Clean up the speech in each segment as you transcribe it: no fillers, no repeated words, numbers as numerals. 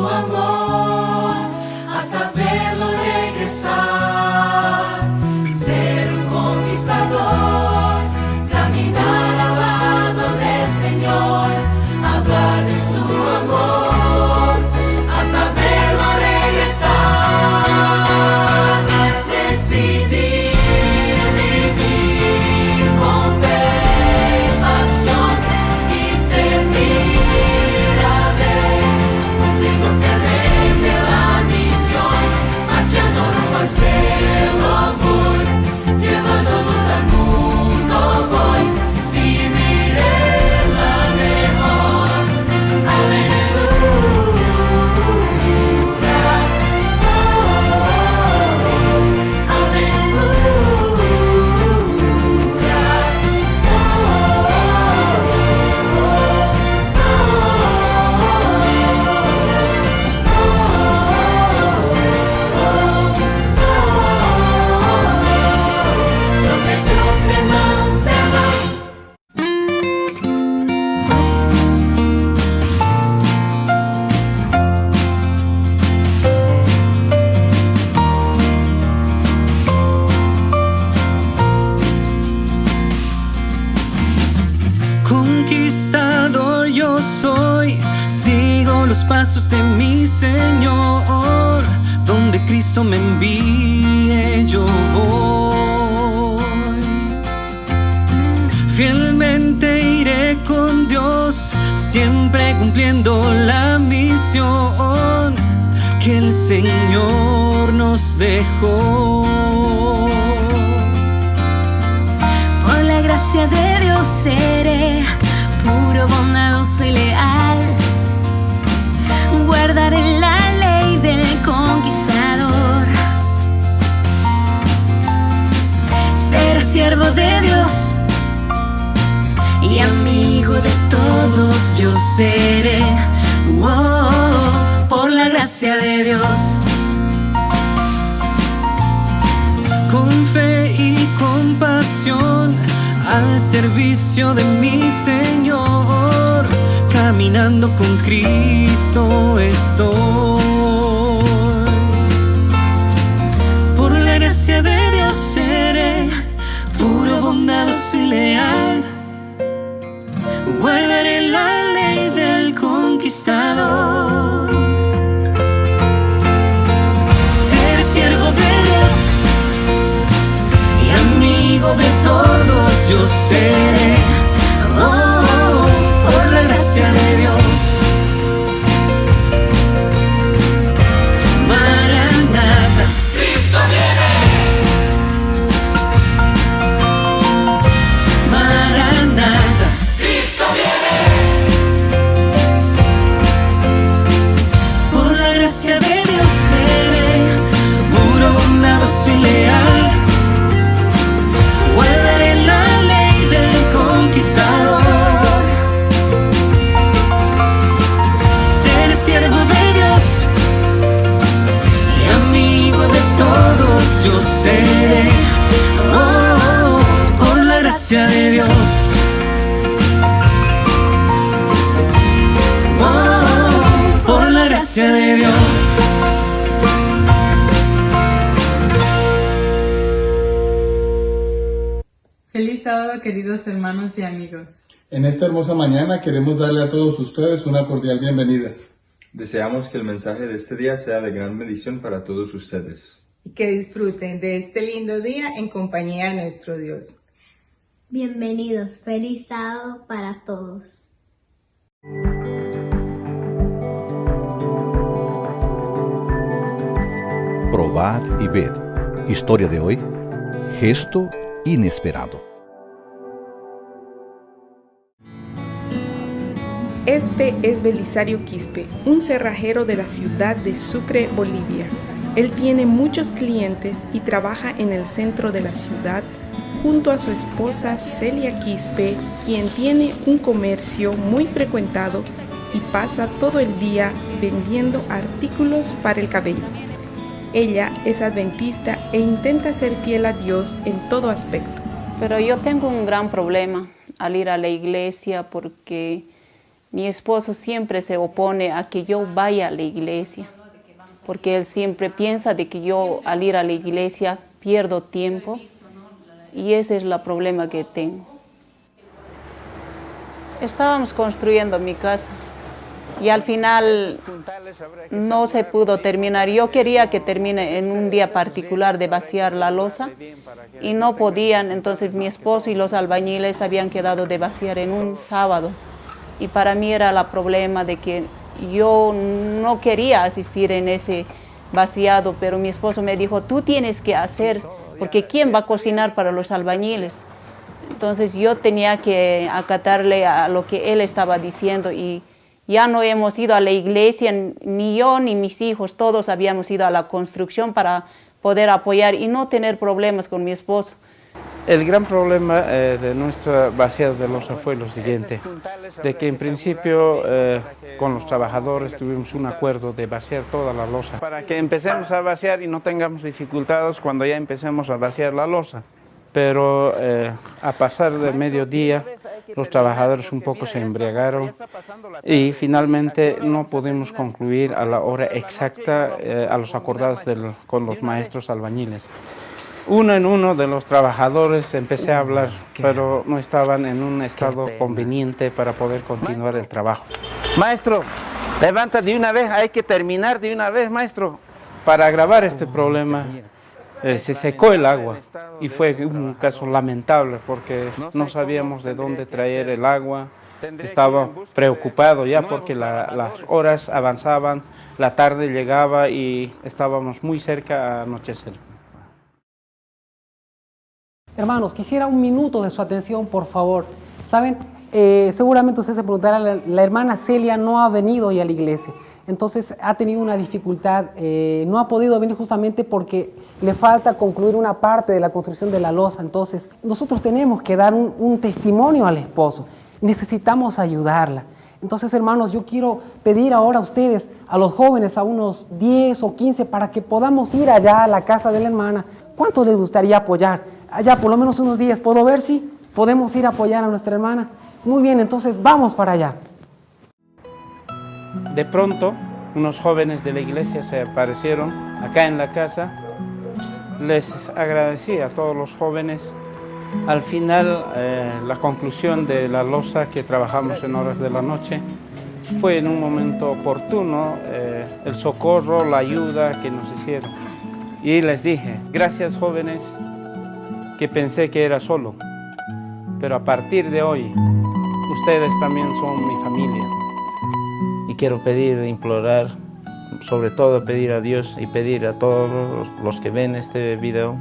amor hasta verlo regresar, ser un conquistador, caminar al lado del Señor, hablar de su amor hasta verlo regresar, decidir vivir con fe y pasión y servir a Rey, cumpliendo fielmente la misión, marchando rumbo al cielo voy, llevando luz al mundo voy, viviré la mejor aventura. Donde Dios me mande voy. Conquistador yo soy, sigo los pasos de mi Señor, donde Cristo me envíe yo voy. Fielmente iré con Dios, siempre cumpliendo la misión que el Señor nos dejó. Por la gracia de Dios seré puro, bondadoso y leal. Guardaré la ley del conquistador. Seré siervo de Dios y amigo de todos yo seré. Por la gracia de Dios. Con fe y compasión al servicio de mi Señor, caminando con Cristo estoy. Por la gracia de Dios seré puro, bondadoso y leal. Guardaré la ley del conquistador. Seré siervo de Dios y amigo de todos yo seré. Por la gracia de Dios. Maranata, Cristo viene. Maranata, Cristo viene. por la gracia de Dios seré puro, bondadoso y leal. Guardaré la ley del conquistador. Seré siervo de Dios y amigo de todos yo seré. Por la gracia de Dios. Por la gracia de Dios. Feliz sábado, queridos hermanos y amigos. En esta hermosa mañana queremos darle a todos ustedes una cordial bienvenida. Deseamos que el mensaje de este día sea de gran bendición para todos ustedes. Y que disfruten de este lindo día en compañía de nuestro Dios. Bienvenidos, feliz sábado para todos. Probad y ved. Historia de hoy. Gesto inesperado. Este es Belisario Quispe, un cerrajero de la ciudad de Sucre, Bolivia. Él tiene muchos clientes y trabaja en el centro de la ciudad junto a su esposa Celia Quispe, quien tiene un comercio muy frecuentado y pasa todo el día vendiendo artículos para el cabello. Ella es adventista e intenta ser fiel a Dios en todo aspecto. Pero yo tengo un gran problema al ir a la iglesia porque Mi esposo siempre se opone a que yo vaya a la iglesia, porque él siempre piensa de que yo al ir a la iglesia pierdo tiempo, y ese es el problema que tengo. Estábamos construyendo mi casa y al final no se pudo terminar. Yo quería que termine en un día particular de vaciar la losa y no podían, entonces mi esposo y los albañiles habían quedado de vaciar en un sábado. Y para mí era el problema de que yo no quería asistir en ese vaciado, pero mi esposo me dijo, tú tienes que hacer, porque ¿quién va a cocinar para los albañiles? Entonces yo tenía que acatarle a lo que él estaba diciendo, y ya no hemos ido a la iglesia, ni yo ni mis hijos, todos habíamos ido a la construcción para poder apoyar y no tener problemas con mi esposo. El gran problema de nuestra vaciado de losa fue lo siguiente, de que en principio con los trabajadores tuvimos un acuerdo de vaciar toda la losa, para que empecemos a vaciar y no tengamos dificultades cuando ya empecemos a vaciar la losa. Pero a pasar de mediodía, los trabajadores un poco se embriagaron y finalmente no pudimos concluir a la hora exacta a los acordados con los maestros albañiles. Uno en uno de los trabajadores empecé a hablar, pero no estaban en un estado conveniente para poder continuar el trabajo. Maestro, levanta de una vez, hay que terminar de una vez, maestro. Para agravar este problema, se secó el agua y fue un caso lamentable porque no sabíamos de dónde traer el agua. Estaba preocupado ya porque las horas avanzaban, la tarde llegaba y estábamos muy cerca a anochecer. Hermanos, quisiera un minuto de su atención, por favor. Saben, seguramente ustedes se preguntarán, la hermana Celia no ha venido hoy a la iglesia. Entonces ha tenido una dificultad, no ha podido venir justamente porque le falta concluir una parte de la construcción de la losa. Entonces nosotros tenemos que dar un testimonio al esposo, necesitamos ayudarla. Entonces, hermanos, yo quiero pedir ahora a ustedes, a los jóvenes, a unos 10 o 15, para que podamos ir allá a la casa de la hermana. ¿Cuánto les gustaría apoyar? Allá por lo menos unos 10, ¿puedo ver si podemos ir a apoyar a nuestra hermana? Muy bien, entonces vamos para allá. De pronto, unos jóvenes de la iglesia se aparecieron acá en la casa. Les agradecí a todos los jóvenes. Al final, la conclusión de la losa que trabajamos en horas de la noche fue en un momento oportuno el socorro, la ayuda que nos hicieron. Y les dije, gracias jóvenes, que pensé que era solo, pero a partir de hoy, ustedes también son mi familia. Y quiero pedir, implorar, sobre todo pedir a Dios y pedir a todos los que ven este video,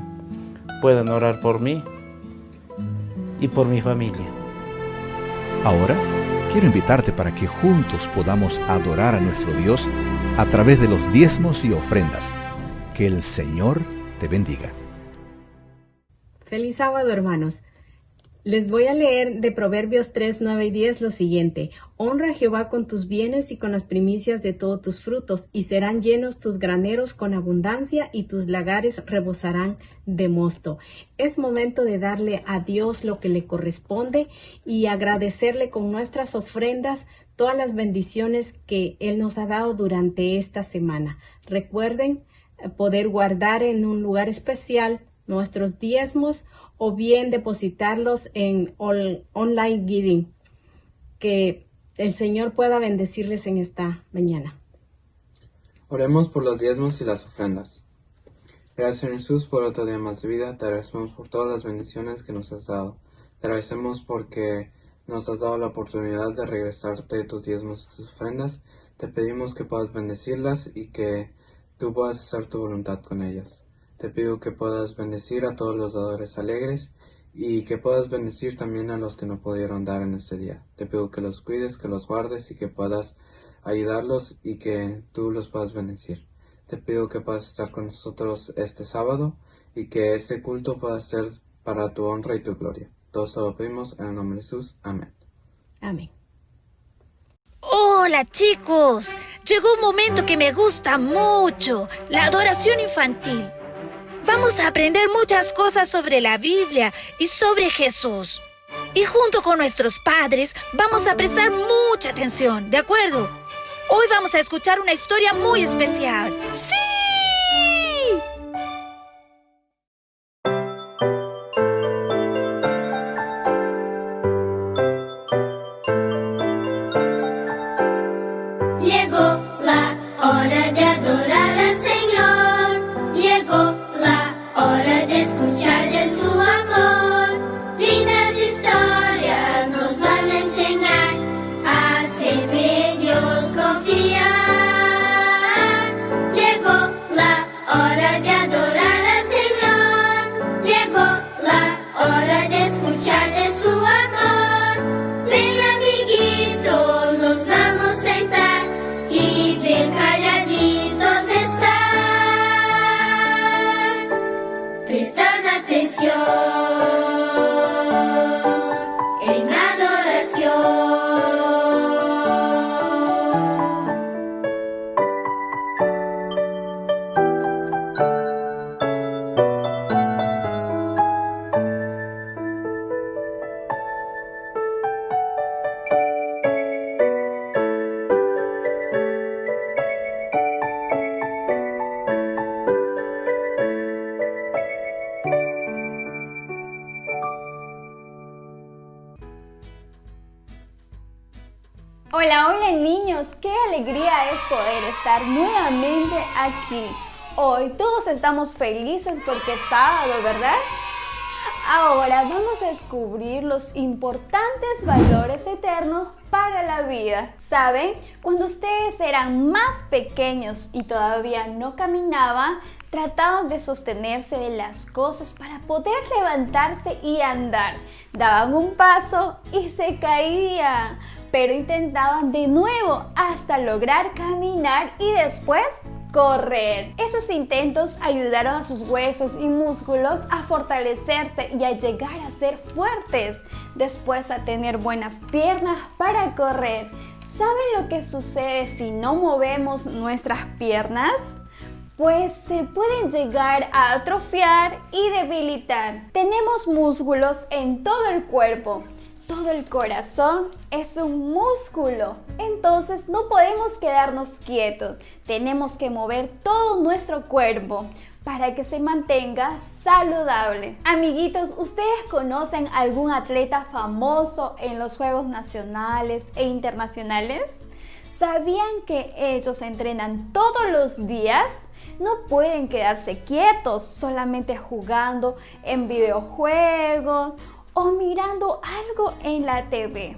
puedan orar por mí y por mi familia. Ahora, quiero invitarte para que juntos podamos adorar a nuestro Dios a través de los diezmos y ofrendas. Que el Señor te bendiga. Feliz sábado, hermanos. Les voy a leer de Proverbios 3, 9 y 10 lo siguiente. Honra a Jehová con tus bienes y con las primicias de todos tus frutos, y serán llenos tus graneros con abundancia, y tus lagares rebosarán de mosto. Es momento de darle a Dios lo que le corresponde y agradecerle con nuestras ofrendas todas las bendiciones que Él nos ha dado durante esta semana. Recuerden poder guardar en un lugar especial nuestros diezmos o bien depositarlos en online giving. Que el Señor pueda bendecirles en esta mañana. Oremos por los diezmos y las ofrendas. Gracias, Jesús, por otro día más de vida. Te agradecemos por todas las bendiciones que nos has dado. Te agradecemos porque nos has dado la oportunidad de regresarte tus diezmos y tus ofrendas. Te pedimos que puedas bendecirlas y que tú puedas hacer tu voluntad con ellas. Te pido que puedas bendecir a todos los dadores alegres y que puedas bendecir también a los que no pudieron dar en este día. Te pido que los cuides, que los guardes y que puedas ayudarlos y que tú los puedas bendecir. Te pido que puedas estar con nosotros este sábado y que este culto pueda ser para tu honra y tu gloria. Todos lo pedimos en el nombre de Jesús. Amén. Amén. Hola chicos, llegó un momento que me gusta mucho, la adoración infantil. Vamos a aprender muchas cosas sobre la Biblia y sobre Jesús. Y junto con nuestros padres vamos a prestar mucha atención, ¿de acuerdo? Hoy vamos a escuchar una historia muy especial. ¡Sí! Llegó la hora de adorar al Señor. Llegó la hora de escuchar de su amor. Lindas historias nos van a enseñar a siempre en Dios confiar. Llegó la hora de adorar al Señor. Llegó la hora de escuchar de su amor. Ven, amiguito, nos vamos a sentar y bien calladitos estar, prestando atención en adoración. Hola, hola niños, qué alegría es poder estar nuevamente aquí. Hoy todos estamos felices porque es sábado, ¿verdad? Ahora vamos a descubrir los importantes valores eternos para la vida. ¿Saben? Cuando ustedes eran más pequeños y todavía no caminaban, trataban de sostenerse de las cosas para poder levantarse y andar. Daban un paso y se caían, pero intentaban de nuevo hasta lograr caminar y después correr. Esos intentos ayudaron a sus huesos y músculos a fortalecerse y a llegar a ser fuertes, después a tener buenas piernas para correr. ¿Saben lo que sucede si no movemos nuestras piernas? Pues se pueden llegar a atrofiar y debilitar. Tenemos músculos en todo el cuerpo. Todo el corazón es un músculo, entonces no podemos quedarnos quietos. Tenemos que mover todo nuestro cuerpo para que se mantenga saludable. Amiguitos, ¿ustedes conocen algún atleta famoso en los Juegos Nacionales e Internacionales? ¿Sabían que ellos entrenan todos los días? No pueden quedarse quietos solamente jugando en videojuegos o mirando algo en la TV.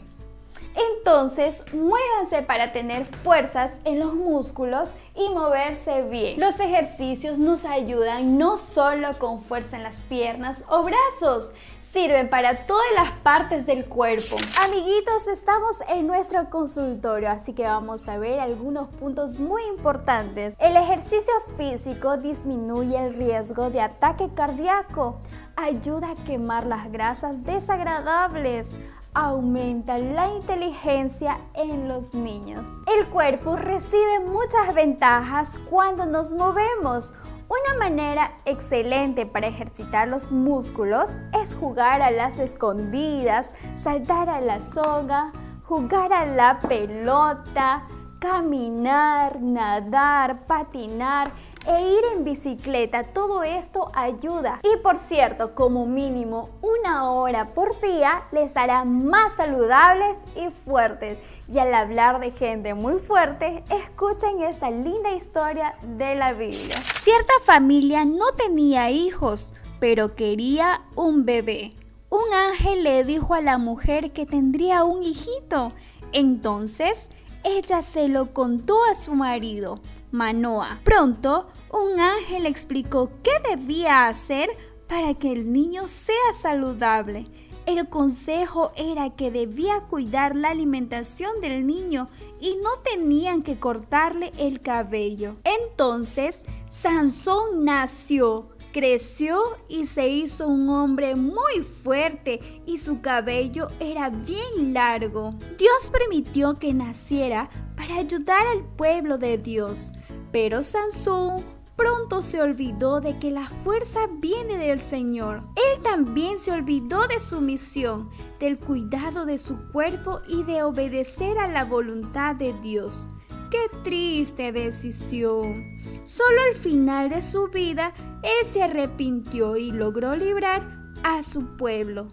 Entonces, muévanse para tener fuerzas en los músculos y moverse bien. Los ejercicios nos ayudan no solo con fuerza en las piernas o brazos, sirven para todas las partes del cuerpo. Amiguitos, estamos en nuestro consultorio, así que vamos a ver algunos puntos muy importantes. El ejercicio físico disminuye el riesgo de ataque cardíaco, ayuda a quemar las grasas desagradables, aumenta la inteligencia en los niños. El cuerpo recibe muchas ventajas cuando nos movemos. Una manera excelente para ejercitar los músculos es jugar a las escondidas, saltar a la soga, jugar a la pelota, caminar, nadar, patinar e ir en bicicleta. Todo esto ayuda. Y por cierto, como mínimo 1 hora por día les hará más saludables y fuertes. Y al hablar de gente muy fuerte, escuchen esta linda historia de la Biblia. Cierta familia no tenía hijos, pero quería un bebé. Un ángel le dijo a la mujer que tendría un hijito. Entonces, ella se lo contó a su marido, Manoa. Pronto, un ángel le explicó qué debía hacer para que el niño sea saludable. El consejo era que debía cuidar la alimentación del niño y no tenían que cortarle el cabello. Entonces, Sansón nació, creció y se hizo un hombre muy fuerte y su cabello era bien largo. Dios permitió que naciera para ayudar al pueblo de Dios, pero Sansón pronto se olvidó de que la fuerza viene del Señor. Él también se olvidó de su misión, del cuidado de su cuerpo y de obedecer a la voluntad de Dios. ¡Qué triste decisión! Solo al final de su vida, él se arrepintió y logró librar a su pueblo.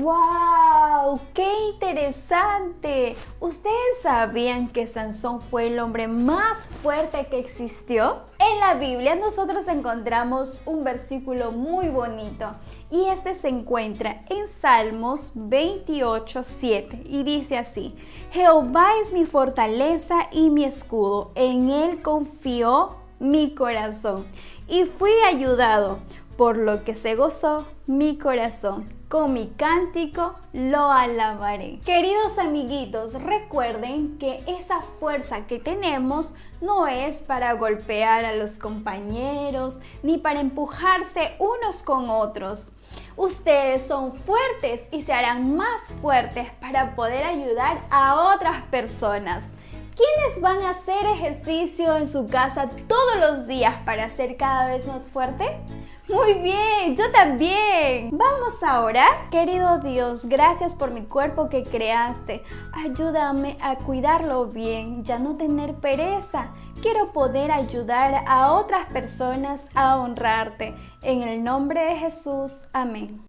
¡Wow! ¡Qué interesante! ¿Ustedes sabían que Sansón fue el hombre más fuerte que existió? En la Biblia nosotros encontramos un versículo muy bonito y este se encuentra en Salmos 28:7 y dice así: Jehová es mi fortaleza y mi escudo, en él confió mi corazón y fui ayudado, por lo que se gozó mi corazón. Con mi cántico lo alabaré. Queridos amiguitos, recuerden que esa fuerza que tenemos no es para golpear a los compañeros ni para empujarse unos con otros. Ustedes son fuertes y se harán más fuertes para poder ayudar a otras personas. ¿Quiénes van a hacer ejercicio en su casa todos los días para ser cada vez más fuerte? Muy bien, yo también. Vamos a orar. Querido Dios, gracias por mi cuerpo que creaste. Ayúdame a cuidarlo bien y a no tener pereza. Quiero poder ayudar a otras personas a honrarte. En el nombre de Jesús, amén.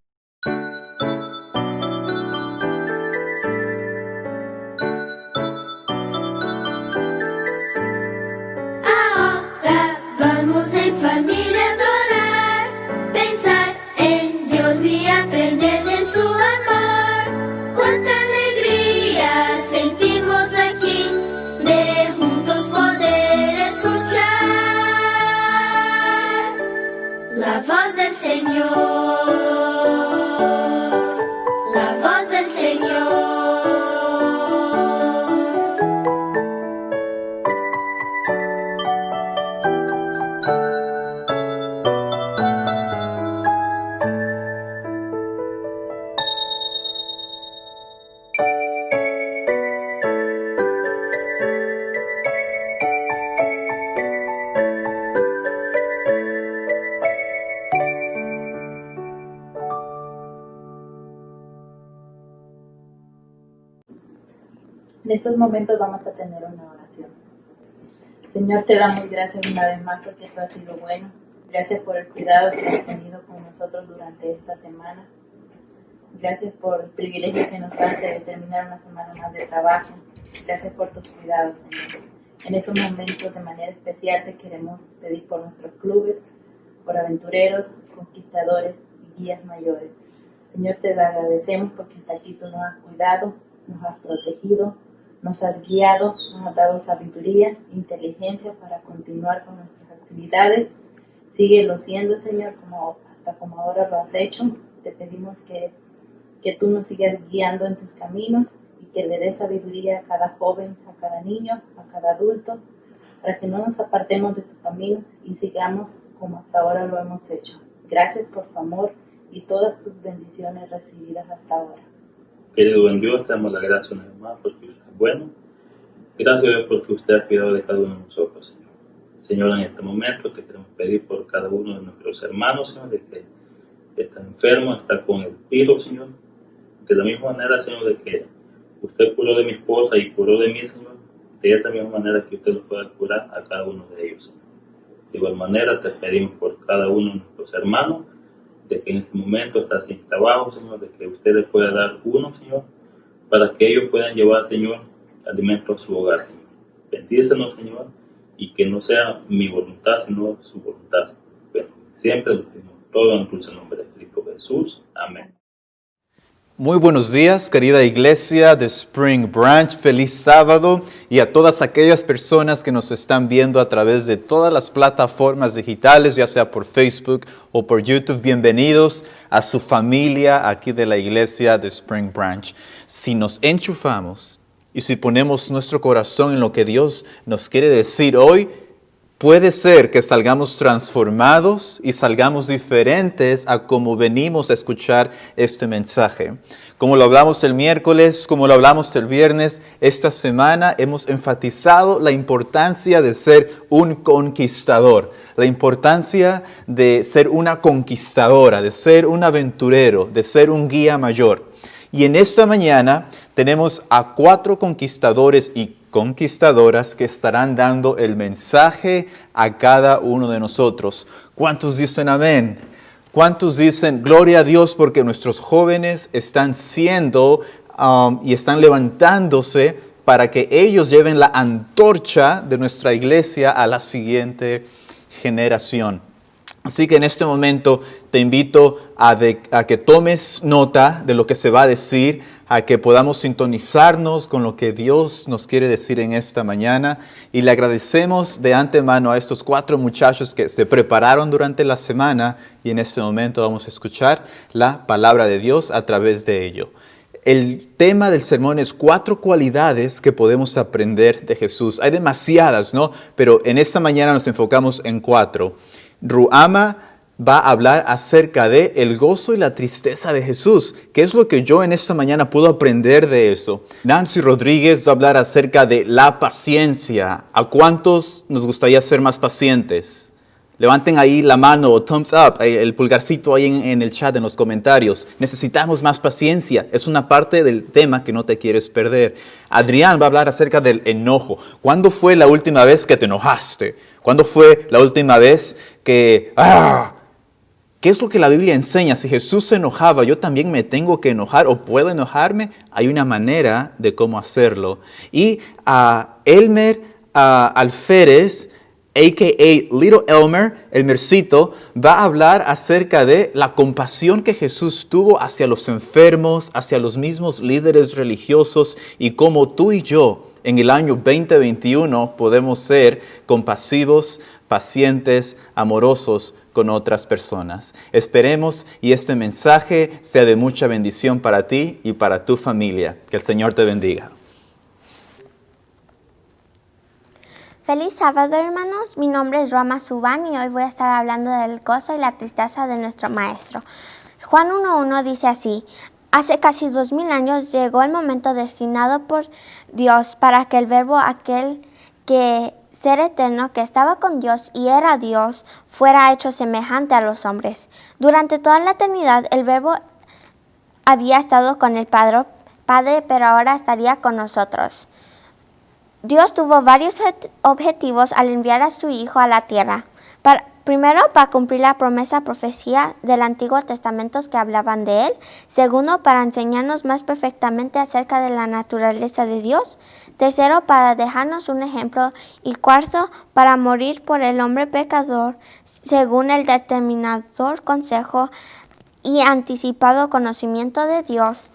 Ahora vamos en familia a adorar, pensar en Dios y aprender de su amor. Cuánta alegría sentimos aquí de juntos poder escuchar la voz del Señor, la voz del Señor. En estos momentos vamos a tener una oración. Señor, te damos gracias una vez más porque tú has sido bueno. Gracias por el cuidado que has tenido con nosotros durante esta semana. Gracias por el privilegio que nos das de terminar una semana más de trabajo. Gracias por tus cuidados, Señor. En estos momentos, de manera especial, te queremos pedir por nuestros clubes, por aventureros, conquistadores y guías mayores. Señor, te agradecemos porque hasta aquí tú nos has cuidado, nos has protegido, nos has guiado, nos has dado sabiduría, inteligencia para continuar con nuestras actividades. Síguelo siendo, Señor, como ahora lo has hecho. Te pedimos que tú nos sigas guiando en tus caminos y que le des sabiduría a cada joven, a cada niño, a cada adulto, para que no nos apartemos de tu camino y sigamos como hasta ahora lo hemos hecho. Gracias por tu amor y todas tus bendiciones recibidas hasta ahora. Querido buen Dios, te damos la gracia una vez más porque usted es bueno. Gracias a Dios porque usted ha cuidado de cada uno de nosotros, Señor. Señor, en este momento te queremos pedir por cada uno de nuestros hermanos, Señor, de que está enfermo, está con el virus, Señor. De la misma manera, Señor, de que usted curó de mi esposa y curó de mí, Señor, de esa misma manera que usted lo pueda curar a cada uno de ellos, Señor. De igual manera, te pedimos por cada uno de nuestros hermanos, de que en este momento está sin trabajo, Señor, de que usted les pueda dar uno, Señor, para que ellos puedan llevar, Señor, alimento a su hogar, Señor. Bendícenos, Señor, y que no sea mi voluntad, sino su voluntad. Bueno, siempre lo pedimos todo en el dulce nombre de Cristo Jesús. Amén. Muy buenos días, querida iglesia de Spring Branch. Feliz sábado y a todas aquellas personas que nos están viendo a través de todas las plataformas digitales, ya sea por Facebook o por YouTube. Bienvenidos a su familia aquí de la iglesia de Spring Branch. Si nos enchufamos y si ponemos nuestro corazón en lo que Dios nos quiere decir hoy, puede ser que salgamos transformados y salgamos diferentes a como venimos a escuchar este mensaje. Como lo hablamos el miércoles, como lo hablamos el viernes, esta semana hemos enfatizado la importancia de ser un conquistador, la importancia de ser una conquistadora, de ser un aventurero, de ser un guía mayor. Y en esta mañana tenemos a 4 conquistadores y conquistadoras que estarán dando el mensaje a cada uno de nosotros. ¿Cuántos dicen amén? ¿Cuántos dicen gloria a Dios porque nuestros jóvenes están siendo y están levantándose para que ellos lleven la antorcha de nuestra iglesia a la siguiente generación? Así que en este momento te invito a que tomes nota de lo que se va a decir, a que podamos sintonizarnos con lo que Dios nos quiere decir en esta mañana. Y le agradecemos de antemano a estos 4 muchachos que se prepararon durante la semana y en este momento vamos a escuchar la palabra de Dios a través de ello. El tema del sermón es 4 cualidades que podemos aprender de Jesús. Hay demasiadas, ¿no? Pero en esta mañana nos enfocamos en 4. Ruama va a hablar acerca de el gozo y la tristeza de Jesús. ¿Qué es lo que yo en esta mañana puedo aprender de eso? Nancy Rodríguez va a hablar acerca de la paciencia. ¿A cuántos nos gustaría ser más pacientes? Levanten ahí la mano o thumbs up, el pulgarcito ahí en el chat, en los comentarios. Necesitamos más paciencia. Es una parte del tema que no te quieres perder. Adrián va a hablar acerca del enojo. ¿Cuándo fue la última vez que te enojaste? ¿Cuándo fue la última vez que... ¿Qué es lo que la Biblia enseña? Si Jesús se enojaba, ¿yo también me tengo que enojar o puedo enojarme? Hay una manera de cómo hacerlo. Y Elmer Alférez, a.k.a. Little Elmer, Elmercito, va a hablar acerca de la compasión que Jesús tuvo hacia los enfermos, hacia los mismos líderes religiosos y cómo tú y yo en el año 2021 podemos ser compasivos, pacientes, amorosos con otras personas. Esperemos y este mensaje sea de mucha bendición para ti y para tu familia. Que el Señor te bendiga. Feliz sábado, hermanos. Mi nombre es Rama Subán y hoy voy a estar hablando del gozo y la tristeza de nuestro Maestro. Juan 1:1 dice así: hace casi 2000 años llegó el momento destinado por Dios para que el Verbo, aquel que ser eterno, que estaba con Dios y era Dios, fuera hecho semejante a los hombres. Durante toda la eternidad el Verbo había estado con el Padre, pero ahora estaría con nosotros. Dios tuvo varios objetivos al enviar a su Hijo a la tierra. Primero, para cumplir la profecía del Antiguo Testamento que hablaban de Él. Segundo, para enseñarnos más perfectamente acerca de la naturaleza de Dios. Tercero, para dejarnos un ejemplo. Y cuarto, para morir por el hombre pecador, según el determinador consejo y anticipado conocimiento de Dios.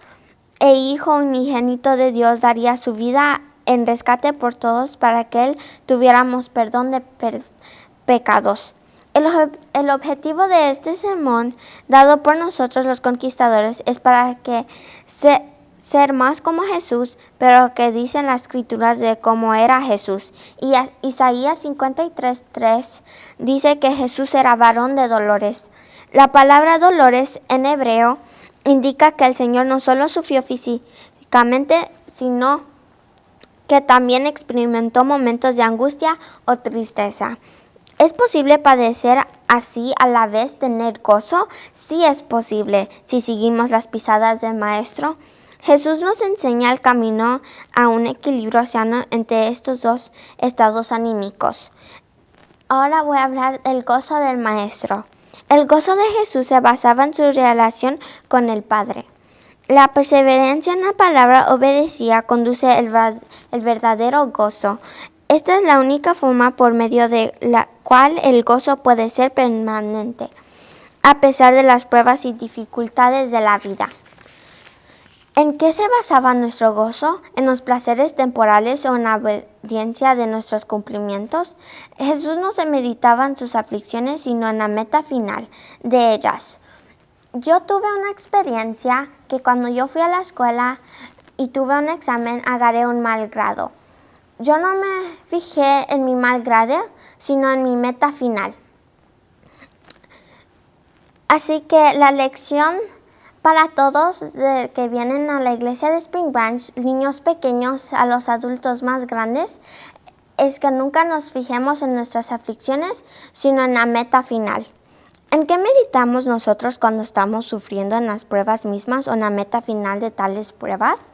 El Hijo unigénito de Dios daría su vida en rescate por todos para que Él tuviéramos perdón de pecados. El objetivo de este sermón, dado por nosotros los conquistadores, es para que ser más como Jesús, pero que dicen las escrituras de cómo era Jesús. Y Isaías 53:3 dice que Jesús era varón de dolores. La palabra dolores en hebreo indica que el Señor no solo sufrió físicamente, sino que también experimentó momentos de angustia o tristeza. ¿Es posible padecer así a la vez tener gozo? Sí es posible si seguimos las pisadas del Maestro. Jesús nos enseña el camino a un equilibrio sano entre estos dos estados anímicos. Ahora voy a hablar del gozo del Maestro. El gozo de Jesús se basaba en su relación con el Padre. La perseverancia en la palabra obedecida conduce el verdadero gozo. Esta es la única forma por medio de la cual el gozo puede ser permanente, a pesar de las pruebas y dificultades de la vida. ¿En qué se basaba nuestro gozo? ¿En los placeres temporales o en la obediencia de nuestros cumplimientos? Jesús no se meditaba en sus aflicciones, sino en la meta final de ellas. Yo tuve una experiencia que cuando yo fui a la escuela y tuve un examen, agarré un mal grado. Yo no me fijé en mi mal grado, sino en mi meta final. Así que la lección para todos que vienen a la iglesia de Spring Branch, niños pequeños a los adultos más grandes, es que nunca nos fijemos en nuestras aflicciones, sino en la meta final. ¿En qué meditamos nosotros cuando estamos sufriendo en las pruebas mismas o en la meta final de tales pruebas?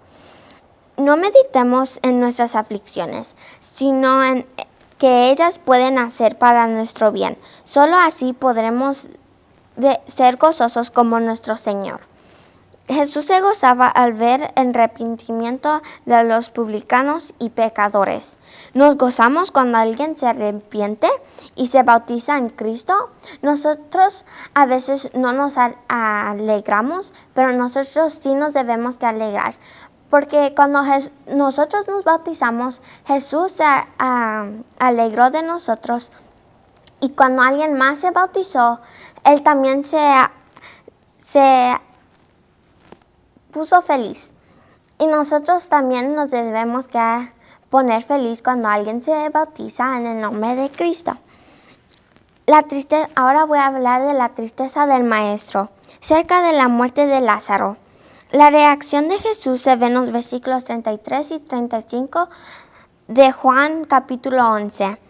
No meditemos en nuestras aflicciones, sino en que ellas pueden hacer para nuestro bien. Solo así podremos ser gozosos como nuestro Señor. Jesús se gozaba al ver el arrepentimiento de los publicanos y pecadores. Nos gozamos cuando alguien se arrepiente y se bautiza en Cristo. Nosotros a veces no nos alegramos, pero nosotros sí nos debemos de alegrar. Porque cuando nosotros nos bautizamos, Jesús se alegró de nosotros. Y cuando alguien más se bautizó, Él también se puso feliz. Y nosotros también nos debemos que poner feliz cuando alguien se bautiza en el nombre de Cristo. Ahora voy a hablar de la tristeza del maestro, cerca de la muerte de Lázaro. La reacción de Jesús se ve en los versículos 33 y 35 de Juan capítulo 11.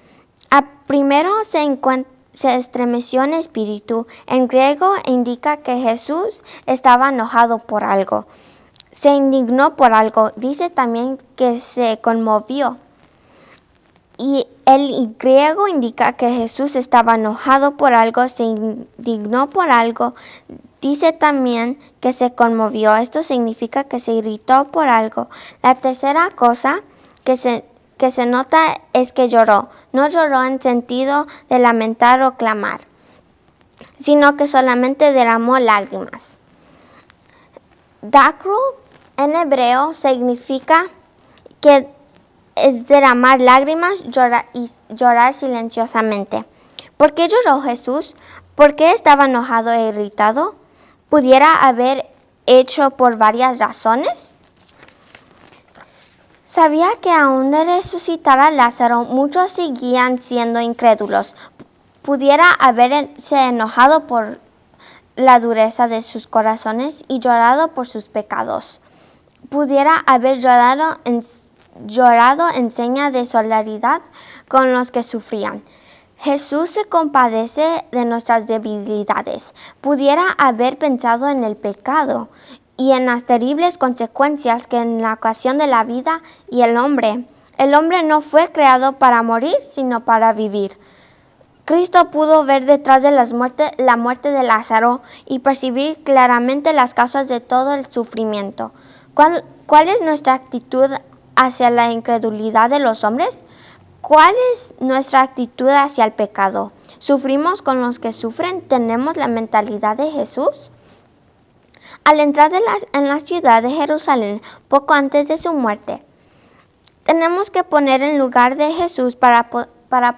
Primero se estremeció en espíritu. En griego indica que Jesús estaba enojado por algo. Se indignó por algo. Dice también que se conmovió. Y el griego indica que Jesús estaba enojado por algo, se indignó por algo. Dice también que se conmovió. Esto significa que se irritó por algo. La tercera cosa que se nota es que lloró. No lloró en sentido de lamentar o clamar, sino que solamente derramó lágrimas. Dakru en hebreo significa que es derramar lágrimas, llorar silenciosamente. ¿Por qué lloró Jesús? ¿Por qué estaba enojado e irritado? ¿Pudiera haber hecho por varias razones? Sabía que aún de resucitar a Lázaro, muchos seguían siendo incrédulos. Pudiera haberse enojado por la dureza de sus corazones y llorado por sus pecados. Pudiera haber llorado en seña de solidaridad con los que sufrían. Jesús se compadece de nuestras debilidades. Pudiera haber pensado en el pecado y en las terribles consecuencias que en la ocasión de la vida y el hombre. El hombre no fue creado para morir, sino para vivir. Cristo pudo ver detrás de la muerte de Lázaro y percibir claramente las causas de todo el sufrimiento. ¿Cuál es nuestra actitud hacia la incredulidad de los hombres? ¿Cuál es nuestra actitud hacia el pecado? ¿Sufrimos con los que sufren? ¿Tenemos la mentalidad de Jesús? Al entrar en la ciudad de Jerusalén, poco antes de su muerte, tenemos que poner en lugar de Jesús para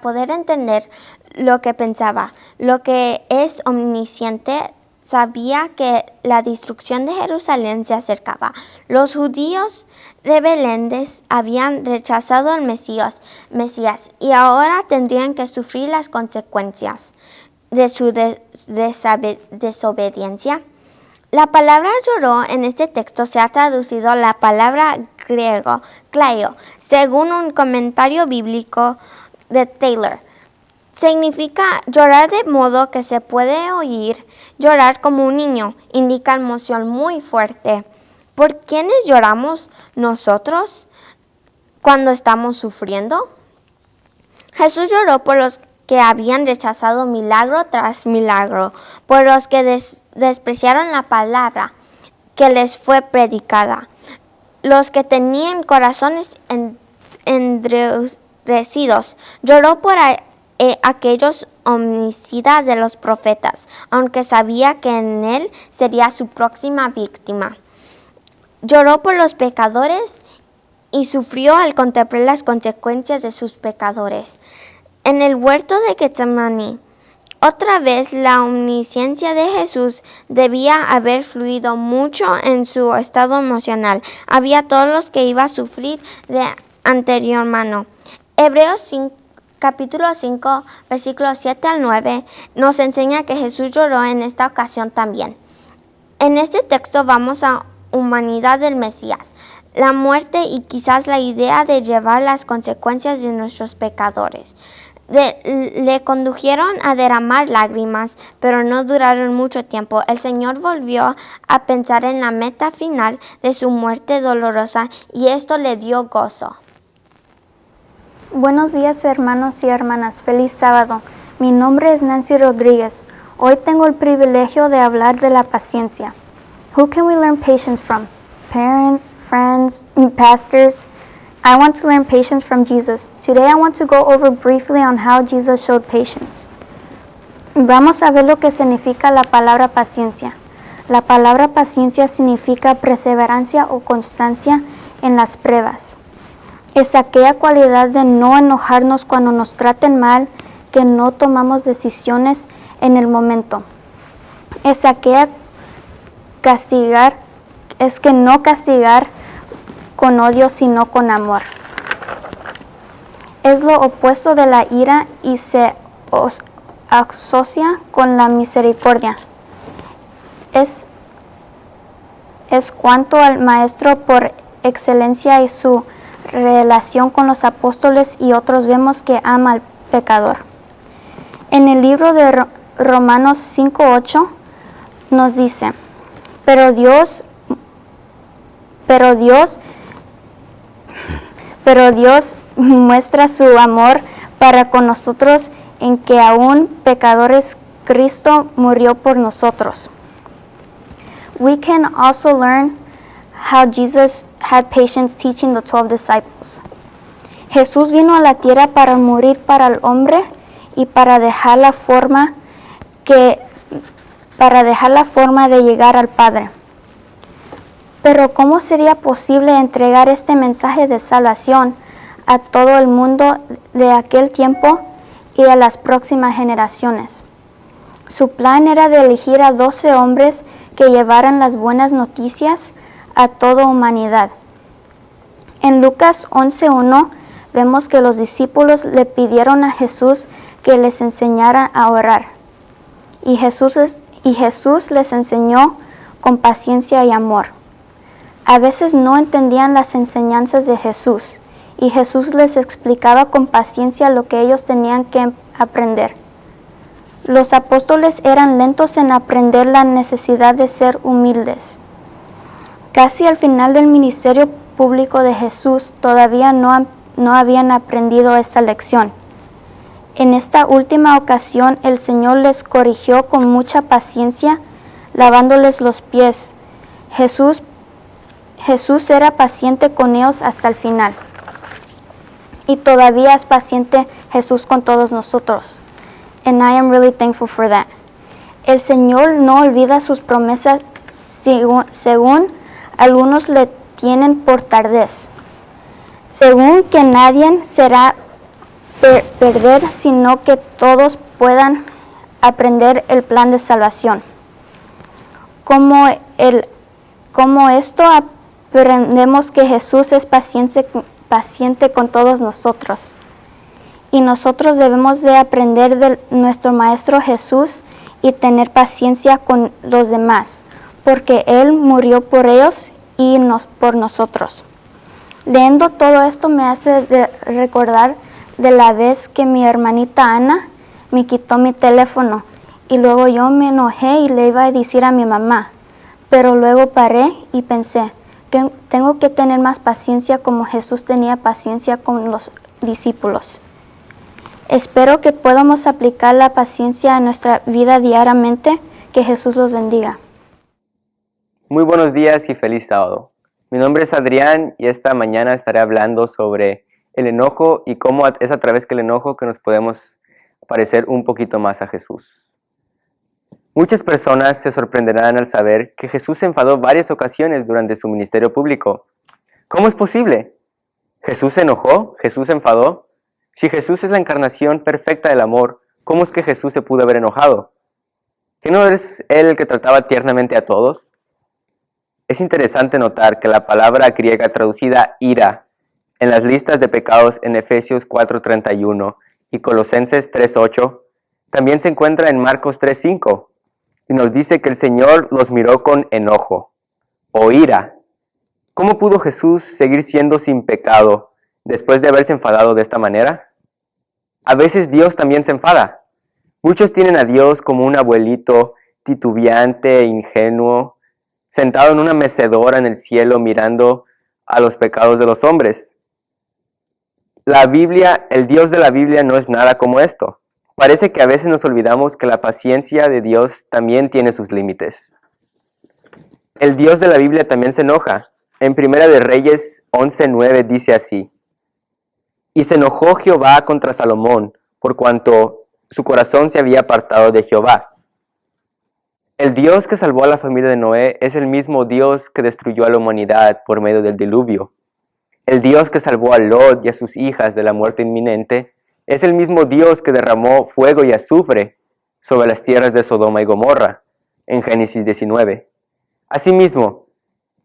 poder entender lo que pensaba. Lo que es omnisciente sabía que la destrucción de Jerusalén se acercaba. Los judíos rebeldes habían rechazado al Mesías y ahora tendrían que sufrir las consecuencias de su desobediencia. La palabra lloró en este texto se ha traducido a la palabra griego, kleio, según un comentario bíblico de Taylor. Significa llorar de modo que se puede oír, llorar como un niño, indica emoción muy fuerte. ¿Por quiénes lloramos nosotros cuando estamos sufriendo? Jesús lloró por los que habían rechazado milagro tras milagro, por los que despreciaron la palabra que les fue predicada, los que tenían corazones endurecidos. Lloró por aquellos homicidas de los profetas, aunque sabía que en él sería su próxima víctima. Lloró por los pecadores y sufrió al contemplar las consecuencias de sus pecadores. En el huerto de Getsemaní, otra vez la omnisciencia de Jesús debía haber fluido mucho en su estado emocional. Había todos los que iba a sufrir de anterior mano. Hebreos capítulo 5, versículos 7 al 9, nos enseña que Jesús lloró en esta ocasión también. En este texto vamos a humanidad del Mesías, la muerte y quizás la idea de llevar las consecuencias de nuestros pecadores. Le condujeron a derramar lágrimas, pero no duraron mucho tiempo. El Señor volvió a pensar en la meta final de su muerte dolorosa y esto le dio gozo. Buenos días, hermanos y hermanas. Feliz sábado. Mi nombre es Nancy Rodríguez. Hoy tengo el privilegio de hablar de la paciencia. Who can we learn patience from? Parents, friends, pastors? I want to learn patience from Jesus. Today I want to go over briefly on how Jesus showed patience. Vamos a ver lo que significa la palabra paciencia. La palabra paciencia significa perseverancia o constancia en las pruebas. Es aquella cualidad de no enojarnos cuando nos traten mal, que no tomamos decisiones en el momento. Es aquella no castigar con odio, sino con amor. Es lo opuesto de la ira y se asocia con la misericordia. Es cuanto al Maestro por excelencia y su relación con los apóstoles y otros vemos que ama al pecador. En el libro de Romanos 5:8 nos dice, pero Dios muestra su amor para con nosotros en que aún pecadores Cristo murió por nosotros. We can also learn how Jesus had patience teaching the 12 disciples. Jesús vino a la tierra para morir para el hombre y para dejar la forma de llegar al Padre. Pero ¿cómo sería posible entregar este mensaje de salvación a todo el mundo de aquel tiempo y a las próximas generaciones? Su plan era de elegir a 12 hombres que llevaran las buenas noticias a toda humanidad. En Lucas 11:1 vemos que los discípulos le pidieron a Jesús que les enseñara a orar. Y Jesús les enseñó con paciencia y amor. A veces no entendían las enseñanzas de Jesús y Jesús les explicaba con paciencia lo que ellos tenían que aprender. Los apóstoles eran lentos en aprender la necesidad de ser humildes. Casi al final del ministerio público de Jesús todavía no habían aprendido esta lección. En esta última ocasión el Señor les corrigió con mucha paciencia, lavándoles los pies. Jesús era paciente con ellos hasta el final. Y todavía es paciente Jesús con todos nosotros. And I am really thankful for that. El Señor no olvida sus promesas según algunos le tienen por tardez. Según que nadie será perder, sino que todos puedan aprender el plan de salvación. Como esto aprendemos que Jesús es paciente con todos nosotros. Y nosotros debemos de aprender de nuestro Maestro Jesús y tener paciencia con los demás, porque Él murió por ellos y por nosotros. Leyendo todo esto me hace recordar de la vez que mi hermanita Ana me quitó mi teléfono y luego yo me enojé y le iba a decir a mi mamá, pero luego paré y pensé que tengo que tener más paciencia como Jesús tenía paciencia con los discípulos. Espero que podamos aplicar la paciencia a nuestra vida diariamente. Que Jesús los bendiga. Muy buenos días y feliz sábado. Mi nombre es Adrián y esta mañana estaré hablando sobre el enojo y cómo es a través del enojo que nos podemos parecer un poquito más a Jesús. Muchas personas se sorprenderán al saber que Jesús se enfadó varias ocasiones durante su ministerio público. ¿Cómo es posible? ¿Jesús se enojó? ¿Jesús se enfadó? Si Jesús es la encarnación perfecta del amor, ¿cómo es que Jesús se pudo haber enojado? ¿Que no es Él el que trataba tiernamente a todos? Es interesante notar que la palabra griega traducida ira en las listas de pecados en Efesios 4:31 y Colosenses 3:8, también se encuentra en Marcos 3:5 y nos dice que el Señor los miró con enojo o ira. ¿Cómo pudo Jesús seguir siendo sin pecado después de haberse enfadado de esta manera? A veces Dios también se enfada. Muchos tienen a Dios como un abuelito titubeante e ingenuo, sentado en una mecedora en el cielo mirando a los pecados de los hombres. La Biblia, el Dios de la Biblia no es nada como esto. Parece que a veces nos olvidamos que la paciencia de Dios también tiene sus límites. El Dios de la Biblia también se enoja. En Primera de Reyes 11:9 dice así: Y se enojó Jehová contra Salomón, por cuanto su corazón se había apartado de Jehová. El Dios que salvó a la familia de Noé es el mismo Dios que destruyó a la humanidad por medio del diluvio. El Dios que salvó a Lot y a sus hijas de la muerte inminente es el mismo Dios que derramó fuego y azufre sobre las tierras de Sodoma y Gomorra, en Génesis 19. Asimismo,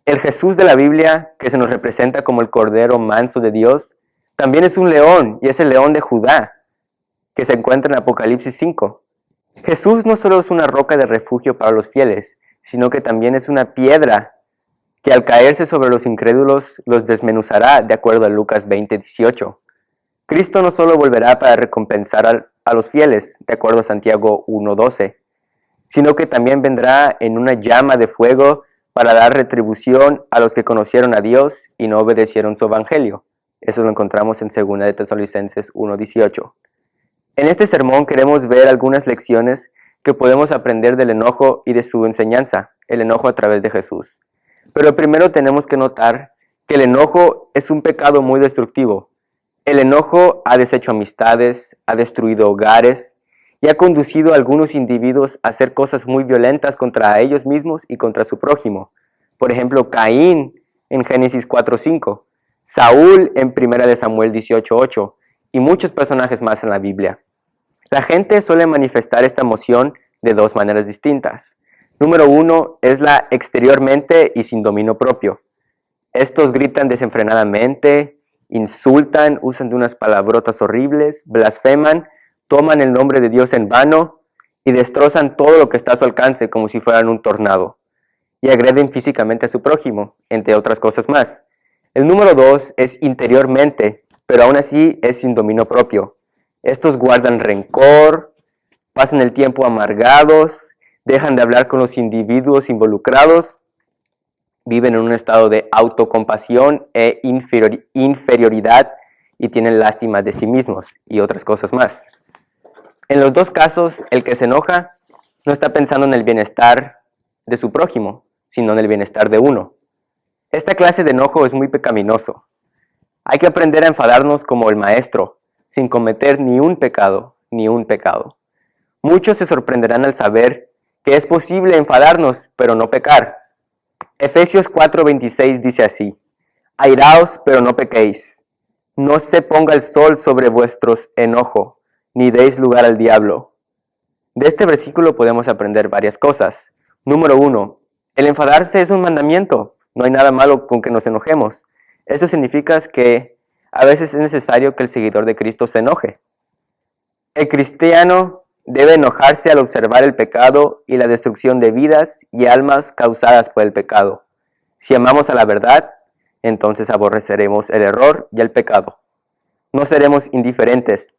el Jesús de la Biblia, que se nos representa como el Cordero manso de Dios, también es un león, y es el león de Judá, que se encuentra en Apocalipsis 5. Jesús no solo es una roca de refugio para los fieles, sino que también es una piedra que al caerse sobre los incrédulos los desmenuzará, de acuerdo a Lucas 20:18. Cristo no solo volverá para recompensar a los fieles, de acuerdo a Santiago 1:12, sino que también vendrá en una llama de fuego para dar retribución a los que conocieron a Dios y no obedecieron su evangelio. Eso lo encontramos en 2 de Tesalonicenses 1:18. En este sermón queremos ver algunas lecciones que podemos aprender del enojo y de su enseñanza, el enojo a través de Jesús. Pero primero tenemos que notar que el enojo es un pecado muy destructivo. El enojo ha deshecho amistades, ha destruido hogares y ha conducido a algunos individuos a hacer cosas muy violentas contra ellos mismos y contra su prójimo. Por ejemplo, Caín en Génesis 4:5, Saúl en 1 de Samuel 18:8 y muchos personajes más en la Biblia. La gente suele manifestar esta emoción de dos maneras distintas. Número 1 es la exteriormente y sin dominio propio. Estos gritan desenfrenadamente, insultan, usan de unas palabrotas horribles, blasfeman, toman el nombre de Dios en vano y destrozan todo lo que está a su alcance como si fueran un tornado. Y agreden físicamente a su prójimo, entre otras cosas más. El número 2 es interiormente, pero aún así es sin dominio propio. Estos guardan rencor, pasan el tiempo amargados, dejan de hablar con los individuos involucrados, viven en un estado de autocompasión e inferioridad y tienen lástima de sí mismos y otras cosas más. En los dos casos, el que se enoja no está pensando en el bienestar de su prójimo, sino en el bienestar de uno. Esta clase de enojo es muy pecaminoso. Hay que aprender a enfadarnos como el maestro, sin cometer ni un pecado. Muchos se sorprenderán al saber que es posible enfadarnos, pero no pecar. Efesios 4:26 dice así: Airaos, pero no pequéis. No se ponga el sol sobre vuestros enojos, ni deis lugar al diablo. De este versículo podemos aprender varias cosas. Número 1, el enfadarse es un mandamiento. No hay nada malo con que nos enojemos. Eso significa que a veces es necesario que el seguidor de Cristo se enoje. El cristiano debe enojarse al observar el pecado y la destrucción de vidas y almas causadas por el pecado. Si amamos a la verdad, entonces aborreceremos el error y el pecado. No seremos indiferentes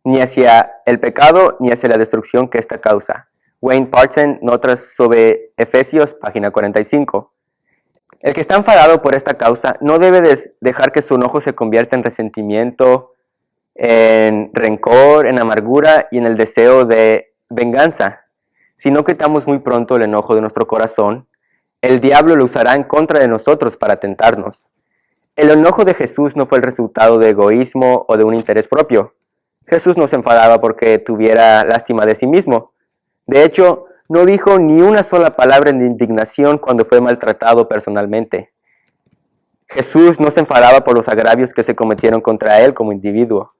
ni hacia el pecado ni hacia la destrucción que ésta causa. Wayne Parton, Notas sobre Efesios, página 45. El que está enfadado por esta causa no debe dejar que su enojo se convierta en resentimiento, en rencor, en amargura y en el deseo de venganza. Si no quitamos muy pronto el enojo de nuestro corazón, el diablo lo usará en contra de nosotros para tentarnos. El enojo de Jesús no fue el resultado de egoísmo o de un interés propio. Jesús no se enfadaba porque tuviera lástima de sí mismo. De hecho, no dijo ni una sola palabra de indignación cuando fue maltratado personalmente. Jesús no se enfadaba por los agravios que se cometieron contra él como individuo.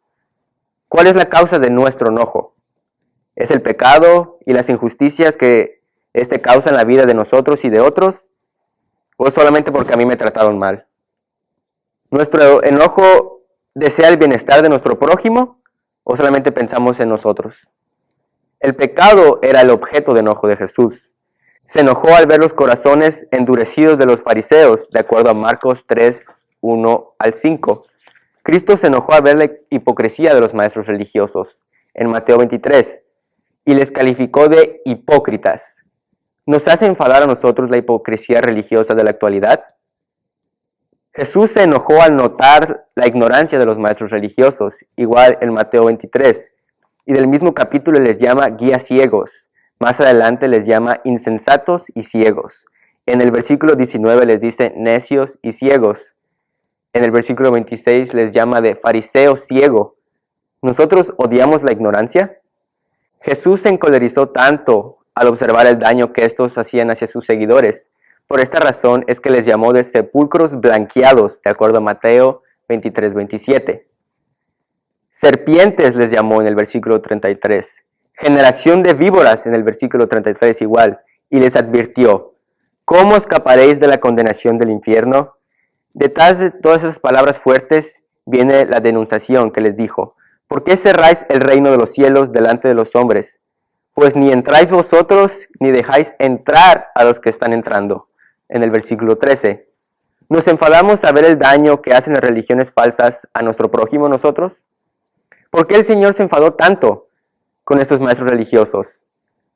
¿Cuál es la causa de nuestro enojo? ¿Es el pecado y las injusticias que éste causa en la vida de nosotros y de otros? ¿O es solamente porque a mí me trataron mal? ¿Nuestro enojo desea el bienestar de nuestro prójimo ¿O solamente pensamos en nosotros? El pecado era el objeto de enojo de Jesús. Se enojó al ver los corazones endurecidos de los fariseos, de acuerdo a Marcos 3, 1 al 5. Cristo se enojó al ver la hipocresía de los maestros religiosos, en Mateo 23, y les calificó de hipócritas. ¿Nos hace enfadar a nosotros la hipocresía religiosa de la actualidad? Jesús se enojó al notar la ignorancia de los maestros religiosos, igual en Mateo 23, y del mismo capítulo les llama guías ciegos. Más adelante les llama insensatos y ciegos. En el versículo 19 les dice necios y ciegos. En el versículo 26 les llama de fariseo ciego. ¿Nosotros odiamos la ignorancia? Jesús se encolerizó tanto al observar el daño que estos hacían hacia sus seguidores. Por esta razón es que les llamó de sepulcros blanqueados, de acuerdo a Mateo 23, 27. Serpientes les llamó en el versículo 33. Generación de víboras en el versículo 33 igual. Y les advirtió, ¿cómo escaparéis de la condenación del infierno? Detrás de todas esas palabras fuertes viene la denunciación que les dijo. ¿Por qué cerráis el reino de los cielos delante de los hombres? Pues ni entráis vosotros, ni dejáis entrar a los que están entrando. En el versículo 13. ¿Nos enfadamos a ver el daño que hacen las religiones falsas a nuestro prójimo nosotros? ¿Por qué el Señor se enfadó tanto con estos maestros religiosos?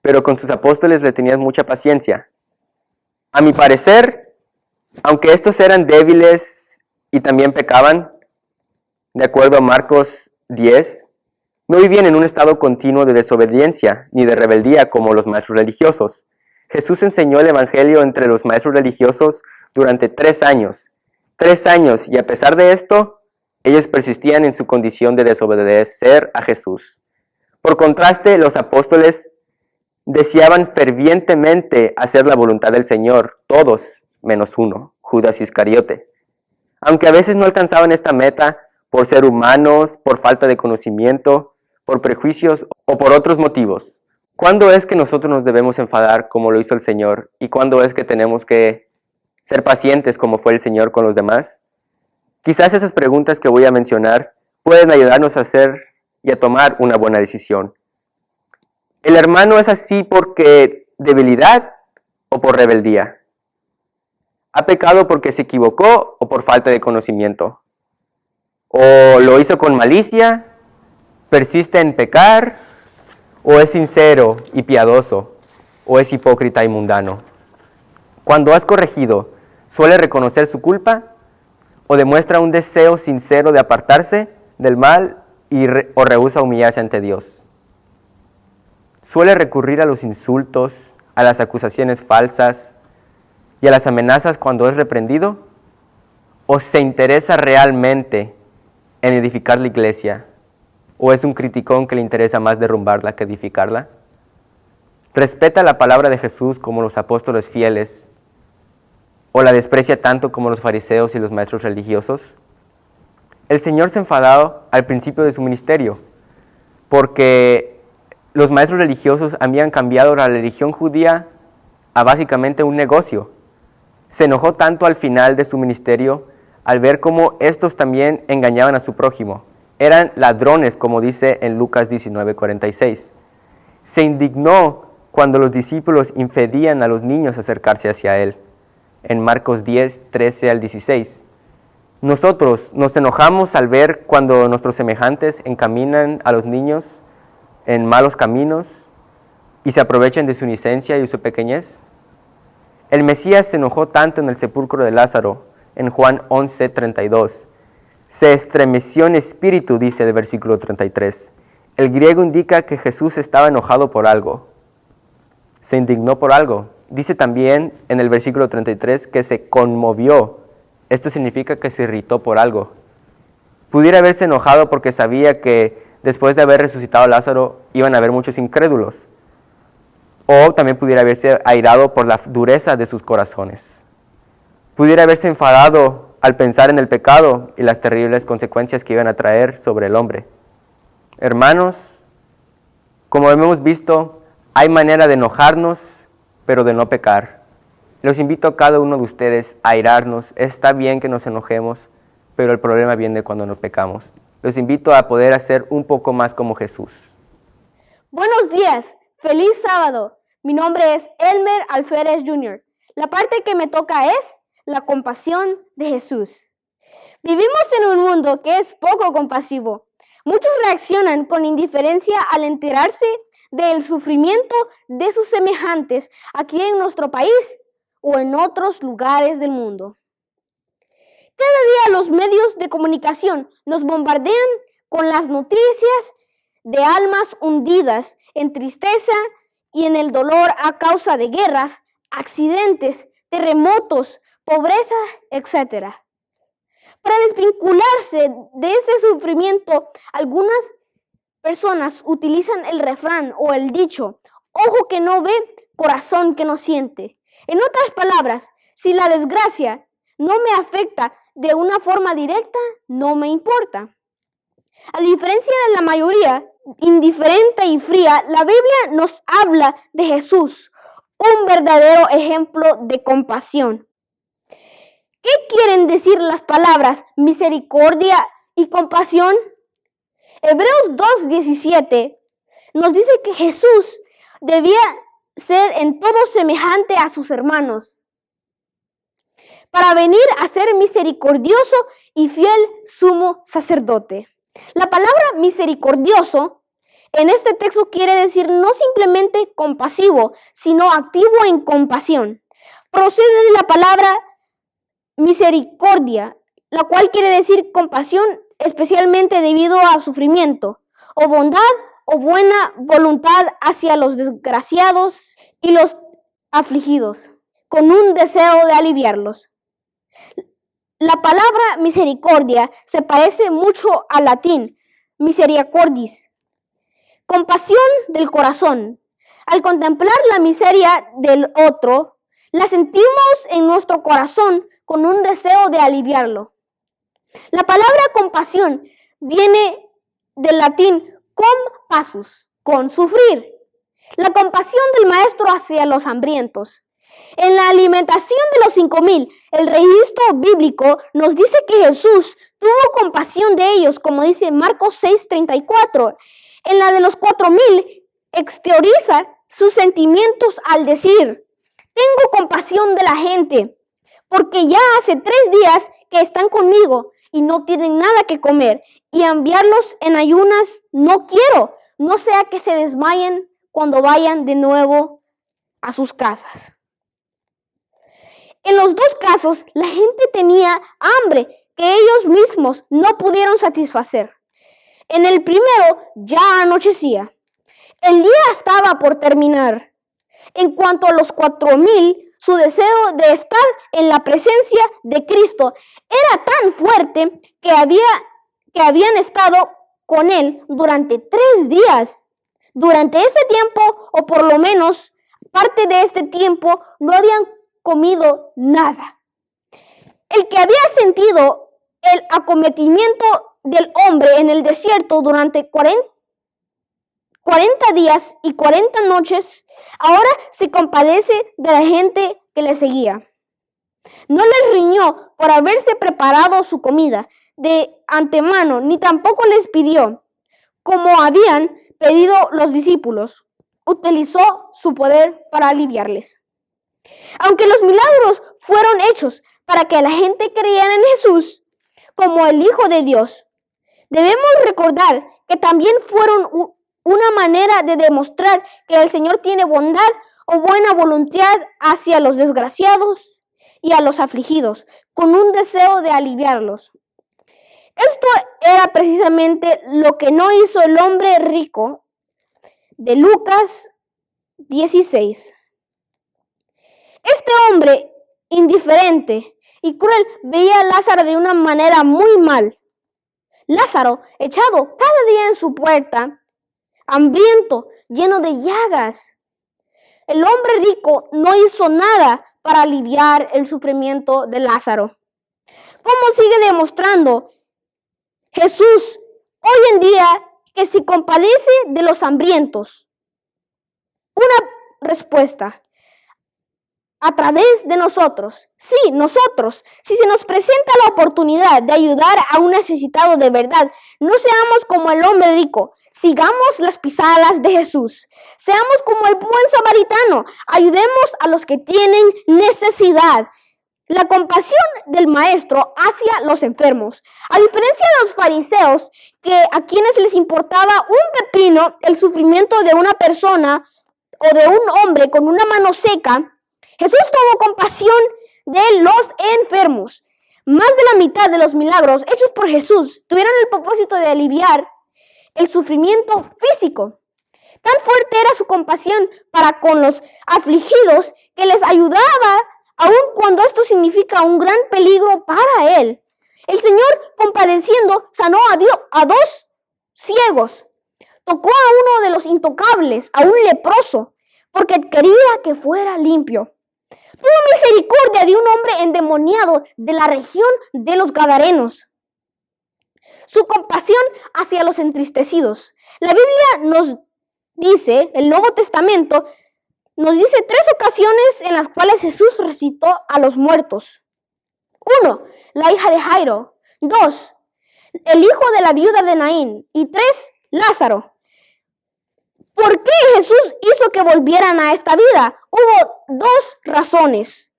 Pero con sus apóstoles le tenían mucha paciencia. A mi parecer, aunque estos eran débiles y también pecaban, de acuerdo a Marcos 10, no vivían en un estado continuo de desobediencia ni de rebeldía como los maestros religiosos. Jesús enseñó el Evangelio entre los maestros religiosos durante 3 años. 3 años, y a pesar de esto, ellos persistían en su condición de desobedecer a Jesús. Por contraste, los apóstoles deseaban fervientemente hacer la voluntad del Señor, todos menos uno, Judas Iscariote. Aunque a veces no alcanzaban esta meta por ser humanos, por falta de conocimiento, por prejuicios o por otros motivos. ¿Cuándo es que nosotros nos debemos enfadar como lo hizo el Señor? ¿Y cuándo es que tenemos que ser pacientes como fue el Señor con los demás? Quizás esas preguntas que voy a mencionar pueden ayudarnos a hacer y a tomar una buena decisión. ¿El hermano es así porque debilidad o por rebeldía? ¿Ha pecado porque se equivocó o por falta de conocimiento? ¿O lo hizo con malicia? ¿Persiste en pecar? ¿O es sincero y piadoso? ¿O es hipócrita y mundano? Cuando has corregido, ¿suele reconocer su culpa? ¿O demuestra un deseo sincero de apartarse del mal o rehúsa humillarse ante Dios? ¿Suele recurrir a los insultos, a las acusaciones falsas y a las amenazas cuando es reprendido? ¿O se interesa realmente en edificar la iglesia? ¿O es un criticón que le interesa más derrumbarla que edificarla? ¿Respeta la palabra de Jesús como los apóstoles fieles? ¿O la desprecia tanto como los fariseos y los maestros religiosos? El Señor se enfadó al principio de su ministerio porque los maestros religiosos habían cambiado la religión judía a básicamente un negocio. Se enojó tanto al final de su ministerio al ver cómo estos también engañaban a su prójimo. Eran ladrones, como dice en Lucas 19:46. Se indignó cuando los discípulos impedían a los niños acercarse hacia él, en Marcos 10, 13 al 16. Nosotros nos enojamos al ver cuando nuestros semejantes encaminan a los niños en malos caminos y se aprovechan de su inocencia y su pequeñez. El Mesías se enojó tanto en el sepulcro de Lázaro, en Juan 11:32. Se estremeció en espíritu, dice el versículo 33. El griego indica que Jesús estaba enojado por algo. Se indignó por algo. Dice también en el versículo 33 que se conmovió. Esto significa que se irritó por algo. Pudiera haberse enojado porque sabía que después de haber resucitado a Lázaro iban a haber muchos incrédulos. O también pudiera haberse airado por la dureza de sus corazones. Pudiera haberse enfadado al pensar en el pecado y las terribles consecuencias que iban a traer sobre el hombre. Hermanos, como hemos visto, hay manera de enojarnos, pero de no pecar. Los invito a cada uno de ustedes a airarnos. Está bien que nos enojemos, pero el problema viene cuando no pecamos. Los invito a poder hacer un poco más como Jesús. Buenos días, feliz sábado. Mi nombre es Elmer Alférez Jr. La parte que me toca es la compasión de Jesús. Vivimos en un mundo que es poco compasivo. Muchos reaccionan con indiferencia al enterarse del sufrimiento de sus semejantes aquí en nuestro país o en otros lugares del mundo. Cada día los medios de comunicación nos bombardean con las noticias de almas hundidas en tristeza y en el dolor a causa de guerras, accidentes, terremotos, pobreza, etc. Para desvincularse de este sufrimiento, algunas personas utilizan el refrán o el dicho, ojo que no ve, corazón que no siente. En otras palabras, si la desgracia no me afecta de una forma directa, no me importa. A diferencia de la mayoría indiferente y fría, la Biblia nos habla de Jesús, un verdadero ejemplo de compasión. ¿Qué quieren decir las palabras misericordia y compasión? Hebreos 2:17 nos dice que Jesús debía ser en todo semejante a sus hermanos, para venir a ser misericordioso y fiel sumo sacerdote. La palabra misericordioso en este texto quiere decir no simplemente compasivo, sino activo en compasión. Procede de la palabra misericordia, la cual quiere decir compasión, especialmente debido a sufrimiento, o bondad o buena voluntad hacia los desgraciados y los afligidos, con un deseo de aliviarlos. La palabra misericordia se parece mucho al latín misericordis, compasión del corazón. Al contemplar la miseria del otro, la sentimos en nuestro corazón con un deseo de aliviarlo. La palabra compasión viene del latín compassus, con sufrir. La compasión del maestro hacia los hambrientos. En la alimentación de los 5,000, el registro bíblico nos dice que Jesús tuvo compasión de ellos, como dice Marcos 6:34. En la de los 4,000, exterioriza sus sentimientos al decir, tengo compasión de la gente, porque ya hace 3 días que están conmigo y no tienen nada que comer, y enviarlos en ayunas no quiero, no sea que se desmayen cuando vayan de nuevo a sus casas. En los dos casos, la gente tenía hambre que ellos mismos no pudieron satisfacer. En el primero, ya anochecía. El día estaba por terminar. En cuanto a los 4,000, su deseo de estar en la presencia de Cristo era tan fuerte que habían estado con Él durante 3 días. Durante ese tiempo, o por lo menos parte de este tiempo, no habían comido nada. El que había sentido el acometimiento del hombre en el desierto durante 40 días y 40 noches, ahora se compadece de la gente que le seguía. No les riñó por haberse preparado su comida de antemano, ni tampoco les pidió, como habían pedido los discípulos. Utilizó su poder para aliviarles. Aunque los milagros fueron hechos para que la gente creyera en Jesús como el Hijo de Dios, debemos recordar que también fueron una manera de demostrar que el Señor tiene bondad o buena voluntad hacia los desgraciados y a los afligidos, con un deseo de aliviarlos. Esto era precisamente lo que no hizo el hombre rico de Lucas 16. Este hombre indiferente y cruel veía a Lázaro de una manera muy mal. Lázaro, echado cada día en su puerta, hambriento, lleno de llagas. El hombre rico no hizo nada para aliviar el sufrimiento de Lázaro. ¿Cómo sigue demostrando Jesús hoy en día que se compadece de los hambrientos? Una respuesta. A a través de nosotros. Sí, nosotros. Si se nos presenta la oportunidad de ayudar a un necesitado de verdad, no seamos como el hombre rico. Sigamos las pisadas de Jesús. Seamos como el buen samaritano. Ayudemos a los que tienen necesidad. La compasión del maestro hacia los enfermos. A diferencia de los fariseos, a quienes les importaba un pepino el sufrimiento de una persona o de un hombre con una mano seca, Jesús tuvo compasión de los enfermos. Más de la mitad de los milagros hechos por Jesús tuvieron el propósito de aliviar el sufrimiento físico. Tan fuerte era su compasión para con los afligidos que les ayudaba aun cuando esto significa un gran peligro para él. El Señor, compadeciendo, sanó a 2 ciegos. Tocó a uno de los intocables, a un leproso, porque quería que fuera limpio. Tuvo misericordia de un hombre endemoniado de la región de los Gadarenos. Su compasión hacia los entristecidos. La Biblia nos dice, el Nuevo Testamento, nos dice 3 ocasiones en las cuales Jesús resucitó a los muertos. 1, la hija de Jairo. 2, el hijo de la viuda de Naín. Y 3, Lázaro. ¿Por qué Jesús hizo que volvieran a esta vida? Hubo 2 razones.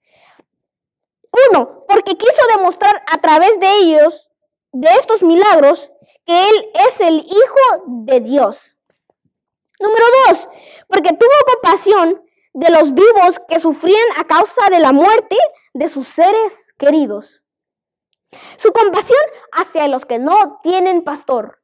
1, porque quiso demostrar a través de ellos, de estos milagros, que Él es el Hijo de Dios. Número 2, porque tuvo compasión de los vivos que sufrían a causa de la muerte de sus seres queridos. Su compasión hacia los que no tienen pastor.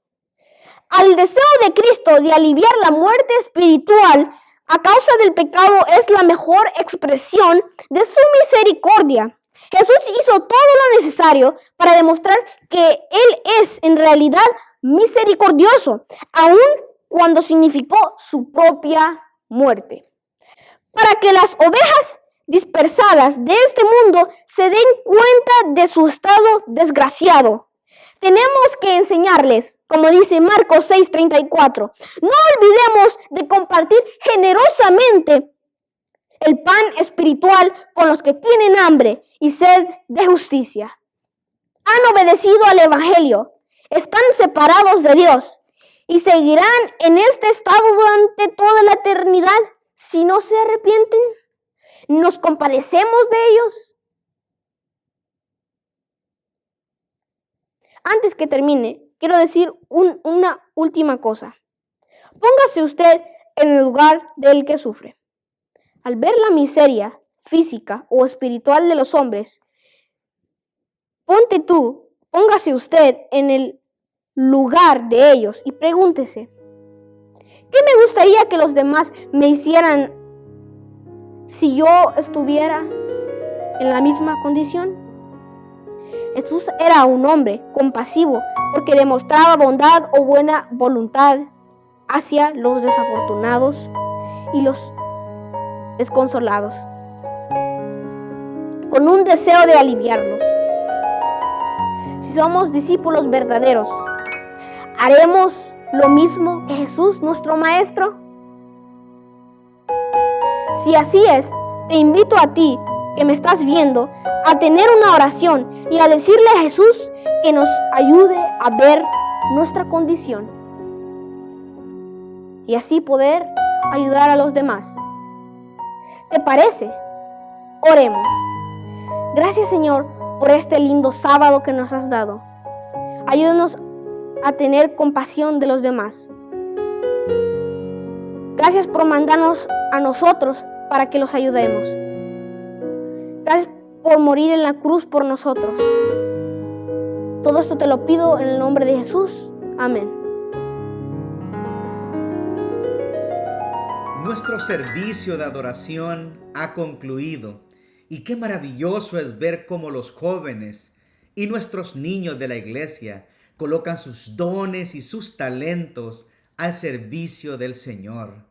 Al deseo de Cristo de aliviar la muerte espiritual a causa del pecado es la mejor expresión de su misericordia. Jesús hizo todo lo necesario para demostrar que Él es en realidad misericordioso, aun cuando significó su propia muerte. Para que las ovejas dispersadas de este mundo se den cuenta de su estado desgraciado. Tenemos que enseñarles, como dice Marcos 6:34, no olvidemos de compartir generosamente el pan espiritual con los que tienen hambre y sed de justicia. Han obedecido al Evangelio, están separados de Dios y seguirán en este estado durante toda la eternidad si no se arrepienten. ¿Nos compadecemos de ellos? Antes que termine, quiero decir una última cosa. Póngase usted en el lugar del que sufre. Al ver la miseria física o espiritual de los hombres, póngase usted en el lugar de ellos y pregúntese, ¿qué me gustaría que los demás me hicieran si yo estuviera en la misma condición? Jesús era un hombre compasivo porque demostraba bondad o buena voluntad hacia los desafortunados y los desconsolados, con un deseo de aliviarlos. Si somos discípulos verdaderos, ¿haremos lo mismo que Jesús, nuestro Maestro? Si así es, te invito a ti, que me estás viendo, a tener una oración y a decirle a Jesús que nos ayude a ver nuestra condición y así poder ayudar a los demás. ¿Te parece? Oremos. Gracias, Señor, por este lindo sábado que nos has dado. Ayúdanos a tener compasión de los demás. Gracias por mandarnos a nosotros para que los ayudemos. Gracias por morir en la cruz por nosotros. Todo esto te lo pido en el nombre de Jesús. Amén. Nuestro servicio de adoración ha concluido y qué maravilloso es ver cómo los jóvenes y nuestros niños de la iglesia colocan sus dones y sus talentos al servicio del Señor.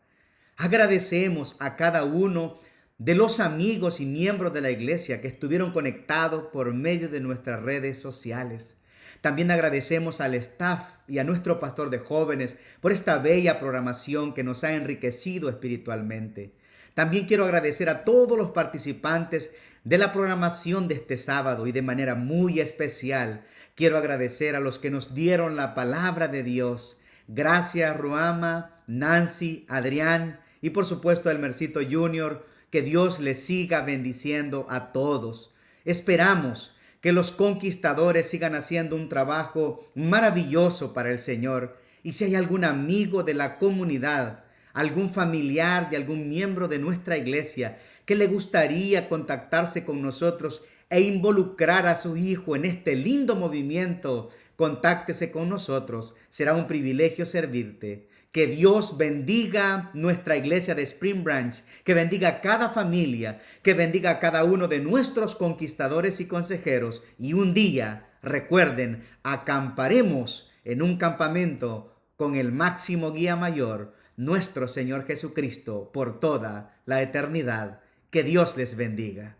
Agradecemos a cada uno de los amigos y miembros de la iglesia que estuvieron conectados por medio de nuestras redes sociales. También agradecemos al staff y a nuestro pastor de jóvenes por esta bella programación que nos ha enriquecido espiritualmente. También quiero agradecer a todos los participantes de la programación de este sábado y de manera muy especial quiero agradecer a los que nos dieron la palabra de Dios. Gracias Ruama, Nancy, Adrián y por supuesto a Elmercito Jr. Que Dios les siga bendiciendo a todos. Esperamos que los conquistadores sigan haciendo un trabajo maravilloso para el Señor. Y si hay algún amigo de la comunidad, algún familiar de algún miembro de nuestra iglesia que le gustaría contactarse con nosotros e involucrar a su hijo en este lindo movimiento, contáctese con nosotros. Será un privilegio servirte. Que Dios bendiga nuestra iglesia de Spring Branch, que bendiga a cada familia, que bendiga a cada uno de nuestros conquistadores y consejeros. Y un día, recuerden, acamparemos en un campamento con el máximo guía mayor, nuestro Señor Jesucristo, por toda la eternidad. Que Dios les bendiga.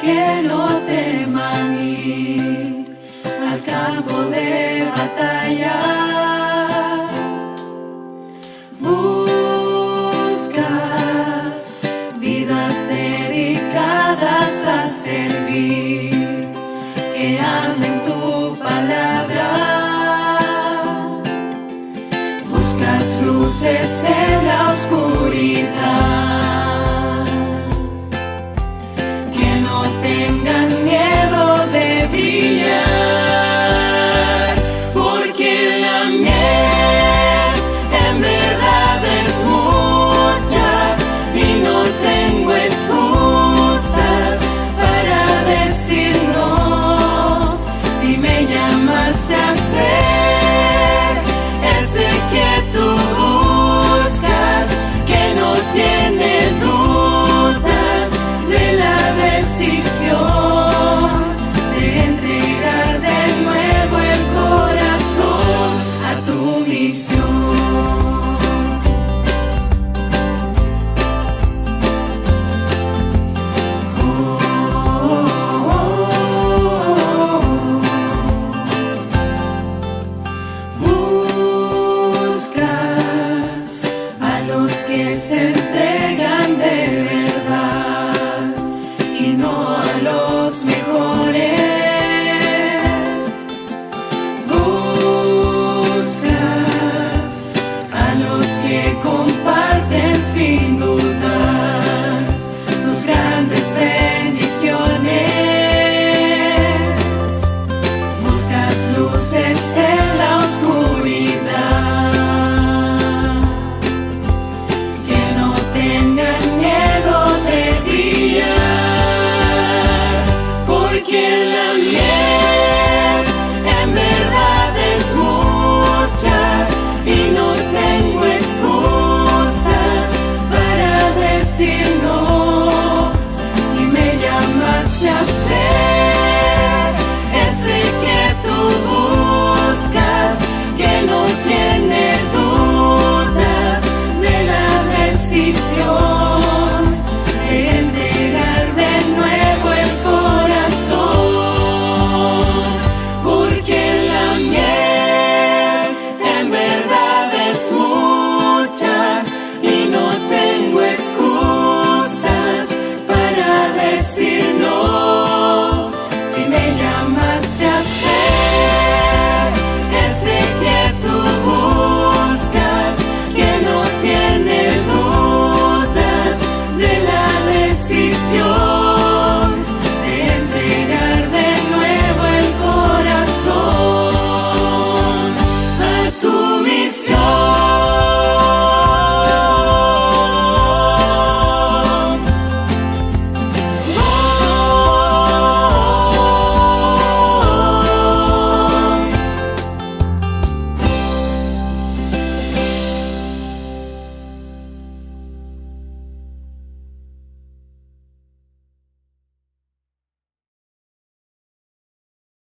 Que no teman ir al campo de batalla. Buscas vidas dedicadas a servir, que amen tu palabra. Buscas luces en la oscuridad. Tengan miedo de brillar, porque la mies en verdad es mucha y no tengo excusas para decir no. Si me llamaste a ser ese que tú buscas, que no tiene dudas de la decisión de entregar de nuevo el corazón a tu misión. Buscas a los que se entregan